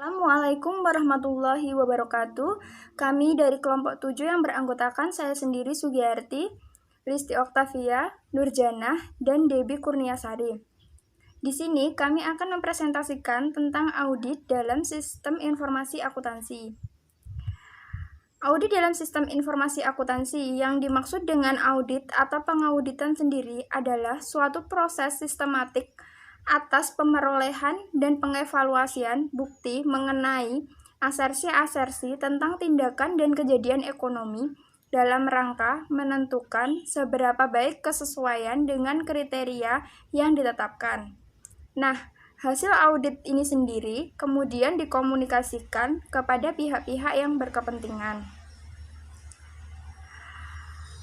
Assalamualaikum warahmatullahi wabarakatuh. Kami dari kelompok 7 yang beranggotakan saya sendiri Sugiyarti, Risti Oktavia, Nurjanah, dan Debbie Kurniasari. Di sini kami akan mempresentasikan tentang audit dalam sistem informasi akuntansi. Audit dalam sistem informasi akuntansi yang dimaksud dengan audit atau pengauditan sendiri adalah suatu proses sistematik atas pemerolehan dan pengevaluasian bukti mengenai asersi-asersi tentang tindakan dan kejadian ekonomi dalam rangka menentukan seberapa baik kesesuaian dengan kriteria yang ditetapkan. Nah, hasil audit ini sendiri kemudian dikomunikasikan kepada pihak-pihak yang berkepentingan.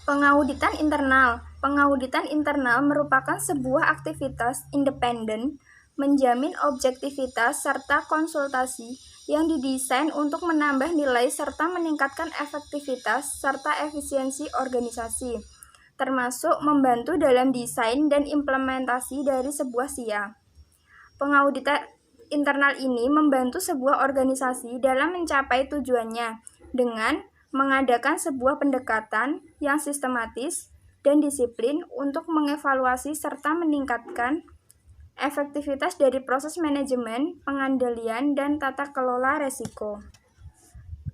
Pengauditan internal. Pengauditan internal merupakan sebuah aktivitas independen, menjamin objektivitas serta konsultasi yang didesain untuk menambah nilai serta meningkatkan efektivitas serta efisiensi organisasi, termasuk membantu dalam desain dan implementasi dari sebuah SIA. Pengauditan internal ini membantu sebuah organisasi dalam mencapai tujuannya dengan mengadakan sebuah pendekatan yang sistematis dan disiplin untuk mengevaluasi serta meningkatkan efektivitas dari proses manajemen, pengendalian, dan tata kelola resiko.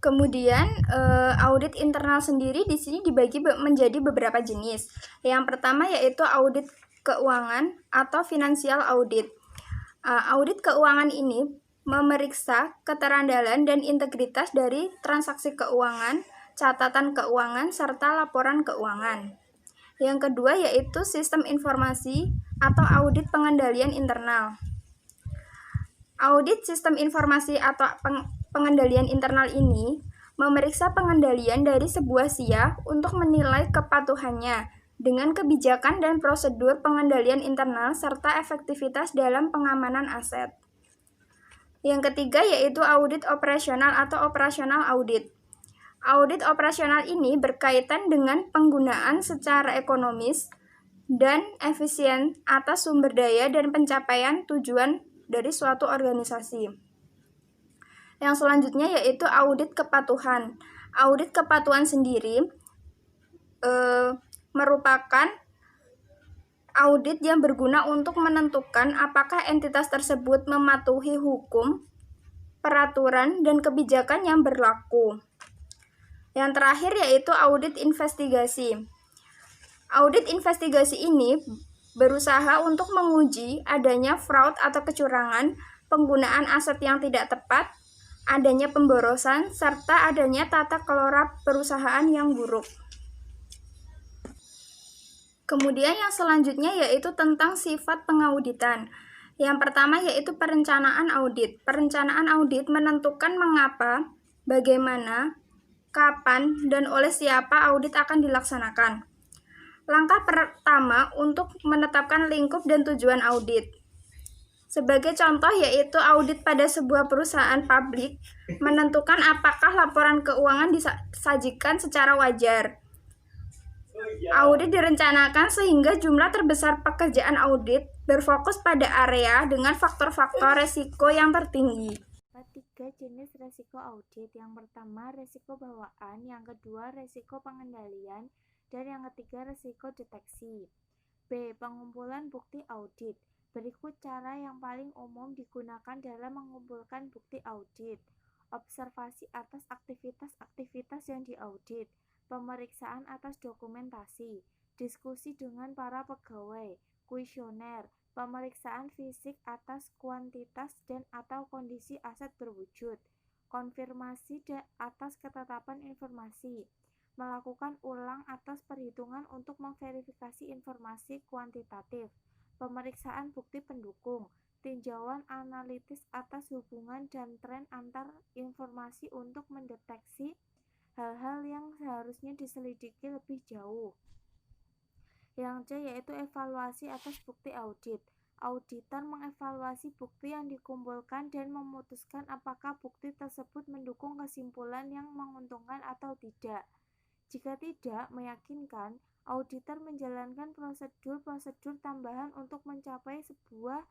Kemudian audit internal sendiri di sini dibagi menjadi beberapa jenis. Yang pertama yaitu audit keuangan atau financial audit. Audit keuangan ini memeriksa keterandalan dan integritas dari transaksi keuangan, catatan keuangan, serta laporan keuangan. Yang kedua yaitu sistem informasi atau audit pengendalian internal. Audit sistem informasi atau pengendalian internal ini memeriksa pengendalian dari sebuah SIA untuk menilai kepatuhannya dengan kebijakan dan prosedur pengendalian internal serta efektivitas dalam pengamanan aset. Yang ketiga yaitu audit operasional atau operasional audit. Audit operasional ini berkaitan dengan penggunaan secara ekonomis dan efisien atas sumber daya dan pencapaian tujuan dari suatu organisasi. Yang selanjutnya yaitu audit kepatuhan. Audit kepatuhan sendiri merupakan audit yang berguna untuk menentukan apakah entitas tersebut mematuhi hukum, peraturan, dan kebijakan yang berlaku. Yang terakhir yaitu audit investigasi. Audit investigasi ini berusaha untuk menguji adanya fraud atau kecurangan, penggunaan aset yang tidak tepat, adanya pemborosan, serta adanya tata kelola perusahaan yang buruk. Kemudian yang selanjutnya yaitu tentang sifat pengauditan. Yang pertama yaitu perencanaan audit. Perencanaan audit menentukan mengapa, bagaimana, kapan, dan oleh siapa audit akan dilaksanakan. Langkah pertama untuk menetapkan lingkup dan tujuan audit. Sebagai contoh yaitu audit pada sebuah perusahaan publik menentukan apakah laporan keuangan disajikan secara wajar. Audit direncanakan sehingga jumlah terbesar pekerjaan audit berfokus pada area dengan faktor-faktor resiko yang tertinggi. Tiga jenis resiko audit. Yang pertama resiko bawaan, yang kedua resiko pengendalian, dan yang ketiga resiko deteksi. B. Pengumpulan bukti audit. Berikut cara yang paling umum digunakan dalam mengumpulkan bukti audit. Observasi atas aktivitas-aktivitas yang diaudit, pemeriksaan atas dokumentasi, diskusi dengan para pegawai, kuesioner, pemeriksaan fisik atas kuantitas dan atau kondisi aset berwujud, konfirmasi atas ketetapan informasi, melakukan ulang atas perhitungan untuk memverifikasi informasi kuantitatif, pemeriksaan bukti pendukung, tinjauan analitis atas hubungan dan tren antar informasi untuk mendeteksi hal-hal yang seharusnya diselidiki lebih jauh. Yang C yaitu evaluasi atas bukti audit. Auditor mengevaluasi bukti yang dikumpulkan dan memutuskan apakah bukti tersebut mendukung kesimpulan yang menguntungkan atau tidak. Jika tidak meyakinkan, auditor menjalankan prosedur-prosedur tambahan untuk mencapai sebuah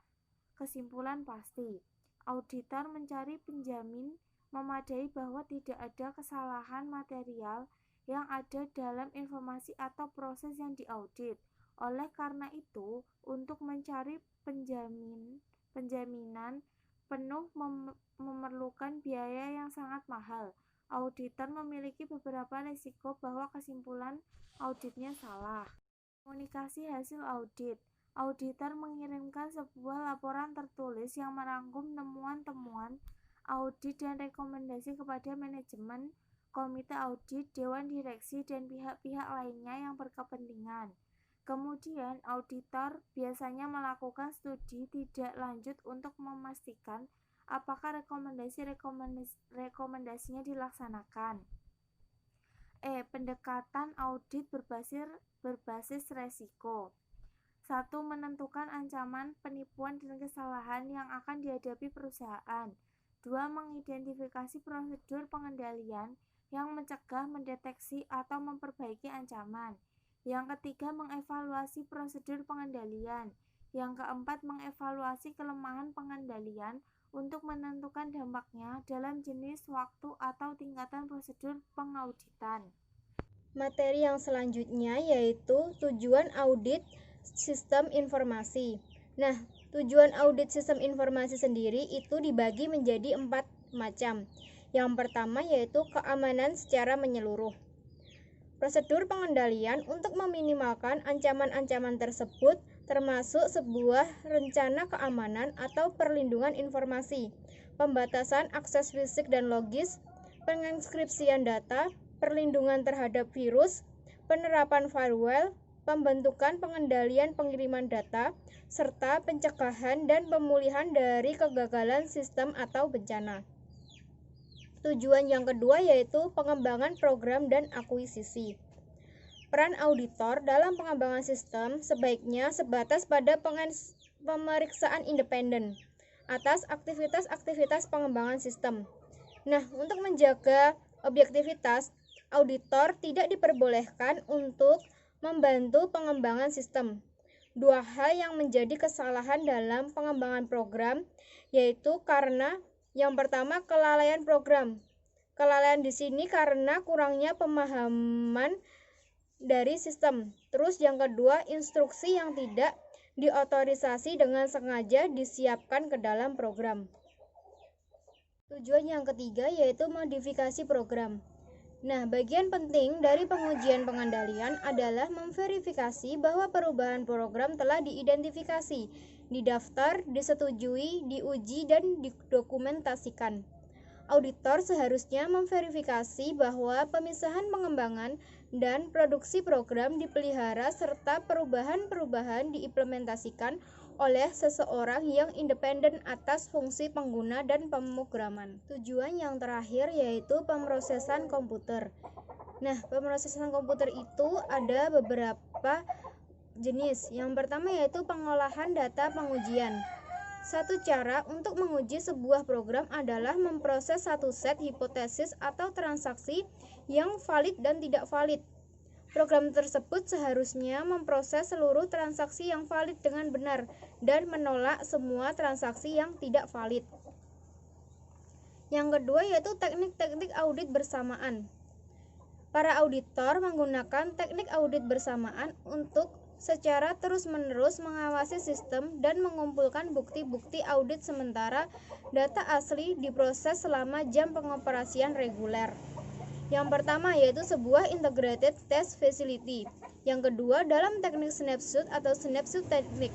kesimpulan pasti. Auditor mencari penjamin memadai bahwa tidak ada kesalahan material yang ada dalam informasi atau proses yang diaudit. Oleh karena itu, untuk mencari penjaminan penuh memerlukan biaya yang sangat mahal. Auditor memiliki beberapa risiko bahwa kesimpulan auditnya salah. Komunikasi hasil audit. Auditor mengirimkan sebuah laporan tertulis yang merangkum temuan-temuan audit dan rekomendasi kepada manajemen, komite audit, dewan direksi, dan pihak-pihak lainnya yang berkepentingan. Kemudian, auditor biasanya melakukan studi tidak lanjut untuk memastikan apakah rekomendasinya dilaksanakan. Pendekatan audit berbasis resiko. 1. Menentukan ancaman, penipuan, dan kesalahan yang akan dihadapi perusahaan. 2. Mengidentifikasi prosedur pengendalian yang mencegah, mendeteksi, atau memperbaiki ancaman. Yang ketiga, mengevaluasi prosedur pengendalian. Yang keempat, mengevaluasi kelemahan pengendalian untuk menentukan dampaknya dalam jenis, waktu, atau tingkatan prosedur pengauditan. Materi yang selanjutnya yaitu tujuan audit sistem informasi. Nah, tujuan audit sistem informasi sendiri itu dibagi menjadi 4 macam. Yang pertama yaitu keamanan secara menyeluruh. Prosedur pengendalian untuk meminimalkan ancaman-ancaman tersebut termasuk sebuah rencana keamanan atau perlindungan informasi, pembatasan akses fisik dan logis, pengenkripsian data, perlindungan terhadap virus, penerapan firewall, pembentukan pengendalian pengiriman data, serta pencegahan dan pemulihan dari kegagalan sistem atau bencana. Tujuan yang kedua yaitu pengembangan program dan akuisisi. Peran auditor dalam pengembangan sistem sebaiknya sebatas pada pemeriksaan independen atas aktivitas-aktivitas pengembangan sistem. Nah, untuk menjaga objektivitas, auditor tidak diperbolehkan untuk membantu pengembangan sistem. 2 hal yang menjadi kesalahan dalam pengembangan program yaitu karena yang pertama kelalaian program. Kelalaian di sini karena kurangnya pemahaman dari sistem. Terus yang kedua, instruksi yang tidak diotorisasi dengan sengaja disiapkan ke dalam program. Tujuan yang ketiga yaitu modifikasi program. Nah, bagian penting dari pengujian pengendalian adalah memverifikasi bahwa perubahan program telah diidentifikasi, didaftar, disetujui, diuji, dan didokumentasikan. Auditor seharusnya memverifikasi bahwa pemisahan pengembangan dan produksi program dipelihara serta perubahan-perubahan diimplementasikan oleh seseorang yang independen atas fungsi pengguna dan pemrograman. Tujuan yang terakhir yaitu pemrosesan komputer. Nah, pemrosesan komputer itu ada beberapa jenis. Yang pertama yaitu pengolahan data pengujian. Satu cara untuk menguji sebuah program adalah memproses satu set hipotesis atau transaksi yang valid dan tidak valid. Program tersebut seharusnya memproses seluruh transaksi yang valid dengan benar dan menolak semua transaksi yang tidak valid. Yang kedua yaitu teknik-teknik audit bersamaan. Para auditor menggunakan teknik audit bersamaan untuk secara terus-menerus mengawasi sistem dan mengumpulkan bukti-bukti audit sementara data asli diproses selama jam pengoperasian reguler. Yang pertama yaitu sebuah integrated test facility. Yang kedua dalam teknik snapshot atau snapshot teknik.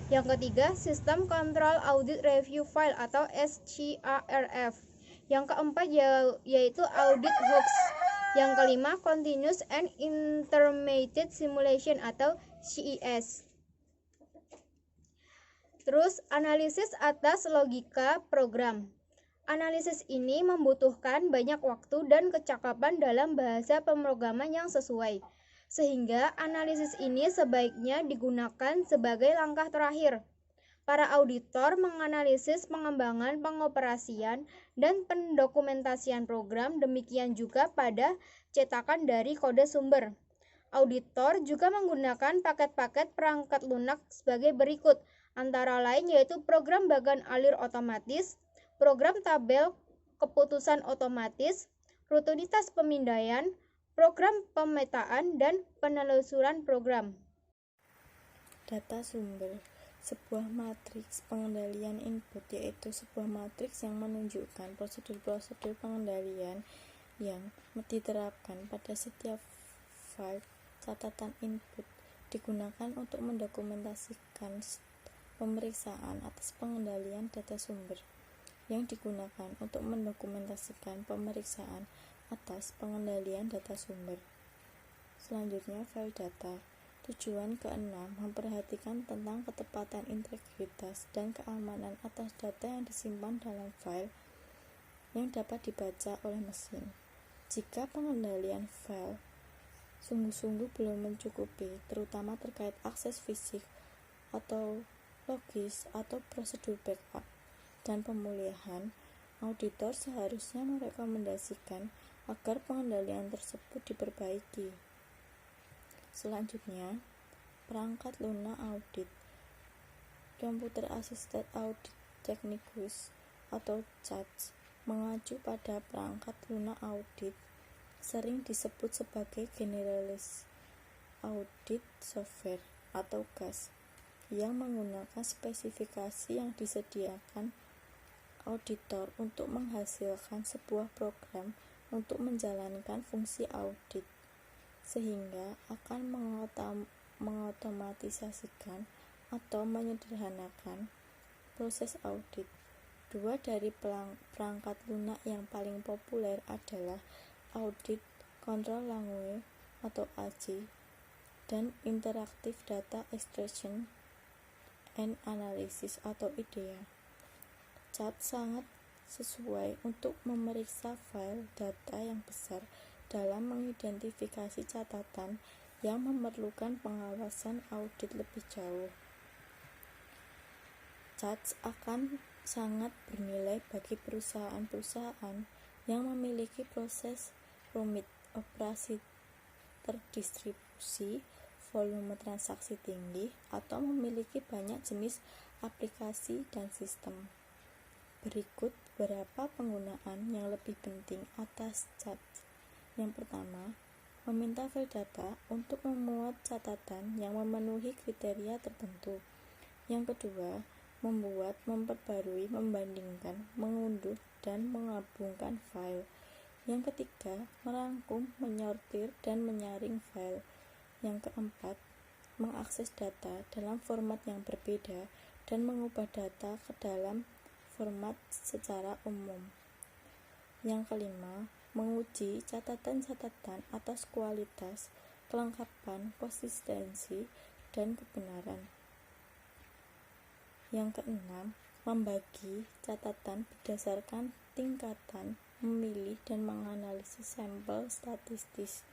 Yang ketiga sistem control audit review file atau SCARF. Yang keempat yaitu audit hoax. Yang kelima continuous and intermediate simulation atau CIS. Terus analisis atas logika program. Analisis ini membutuhkan banyak waktu dan kecakapan dalam bahasa pemrograman yang sesuai, sehingga analisis ini sebaiknya digunakan sebagai langkah terakhir. Para auditor menganalisis pengembangan pengoperasian dan pendokumentasian program, demikian juga pada cetakan dari kode sumber. Auditor juga menggunakan paket-paket perangkat lunak sebagai berikut, antara lain yaitu program bagan alir otomatis, program tabel keputusan otomatis, rutinitas pemindaian, program pemetaan, dan penelusuran program. Data sumber sebuah matriks pengendalian input yaitu sebuah matriks yang menunjukkan prosedur-prosedur pengendalian yang diterapkan pada setiap file catatan input digunakan untuk mendokumentasikan pemeriksaan atas pengendalian data sumber yang digunakan untuk mendokumentasikan pemeriksaan atas pengendalian data sumber. Selanjutnya, file data. Tujuan ke-6 memperhatikan tentang ketepatan integritas dan keamanan atas data yang disimpan dalam file yang dapat dibaca oleh mesin. Jika pengendalian file sungguh-sungguh belum mencukupi, terutama terkait akses fisik atau logis atau prosedur backup dan pemulihan, auditor seharusnya merekomendasikan agar pengendalian tersebut diperbaiki. Selanjutnya, perangkat lunak audit. Computer Assisted Audit Techniques atau CATS mengacu pada perangkat lunak audit, sering disebut sebagai Generalist Audit Software atau GAS, yang menggunakan spesifikasi yang disediakan auditor untuk menghasilkan sebuah program untuk menjalankan fungsi audit, sehingga akan mengotomatisasikan atau menyederhanakan proses audit. Dua dari perangkat lunak yang paling populer adalah Audit Control Language atau ACI dan Interactive Data Extraction and Analysis atau IDEA. CAT sangat sesuai untuk memeriksa file data yang besar dalam mengidentifikasi catatan yang memerlukan pengawasan audit lebih jauh. CAT akan sangat bernilai bagi perusahaan-perusahaan yang memiliki proses rumit, operasi terdistribusi, volume transaksi tinggi, atau memiliki banyak jenis aplikasi dan sistem. Berikut beberapa penggunaan yang lebih penting atas CAT. Yang pertama, meminta file data untuk memuat catatan yang memenuhi kriteria tertentu. Yang kedua, membuat, memperbarui, membandingkan, mengunduh, dan menggabungkan file. Yang ketiga, merangkum, menyortir, dan menyaring file. Yang keempat, mengakses data dalam format yang berbeda dan mengubah data ke dalam format secara umum. Yang kelima, menguji catatan-catatan atas kualitas, kelengkapan, konsistensi, dan kebenaran. Yang keenam, membagi catatan berdasarkan tingkatan, memilih dan menganalisis sampel statistis.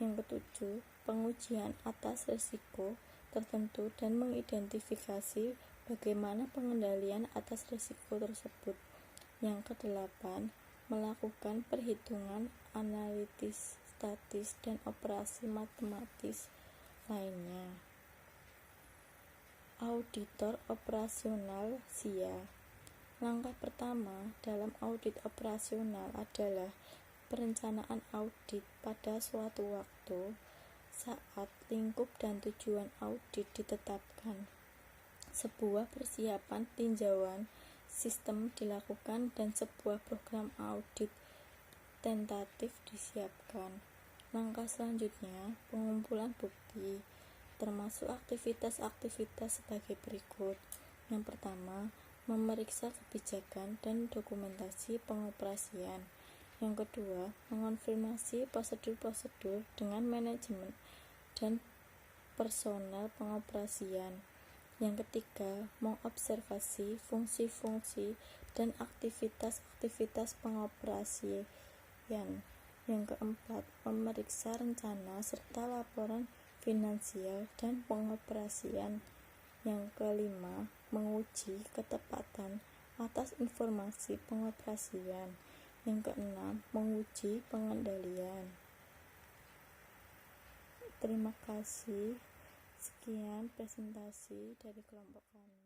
Yang ketujuh, pengujian atas risiko tertentu dan mengidentifikasi bagaimana pengendalian atas risiko tersebut. Yang kedelapan, melakukan perhitungan analitis, statis, dan operasi matematis lainnya. Auditor operasional SIA. Langkah pertama dalam audit operasional adalah perencanaan audit pada suatu waktu saat lingkup dan tujuan audit ditetapkan. Sebuah persiapan tinjauan sistem dilakukan dan sebuah program audit tentatif disiapkan. Langkah selanjutnya, pengumpulan bukti, termasuk aktivitas-aktivitas sebagai berikut. Yang pertama, memeriksa kebijakan dan dokumentasi pengoperasian. Yang kedua, mengonfirmasi prosedur-prosedur dengan manajemen dan personel pengoperasian. Yang ketiga, mengobservasi fungsi-fungsi dan aktivitas-aktivitas pengoperasian. Yang keempat, memeriksa rencana serta laporan finansial dan pengoperasian. Yang kelima, menguji ketepatan atas informasi pengoperasian. Yang keenam, menguji pengendalian. Terima kasih. Sekian presentasi dari kelompok kami.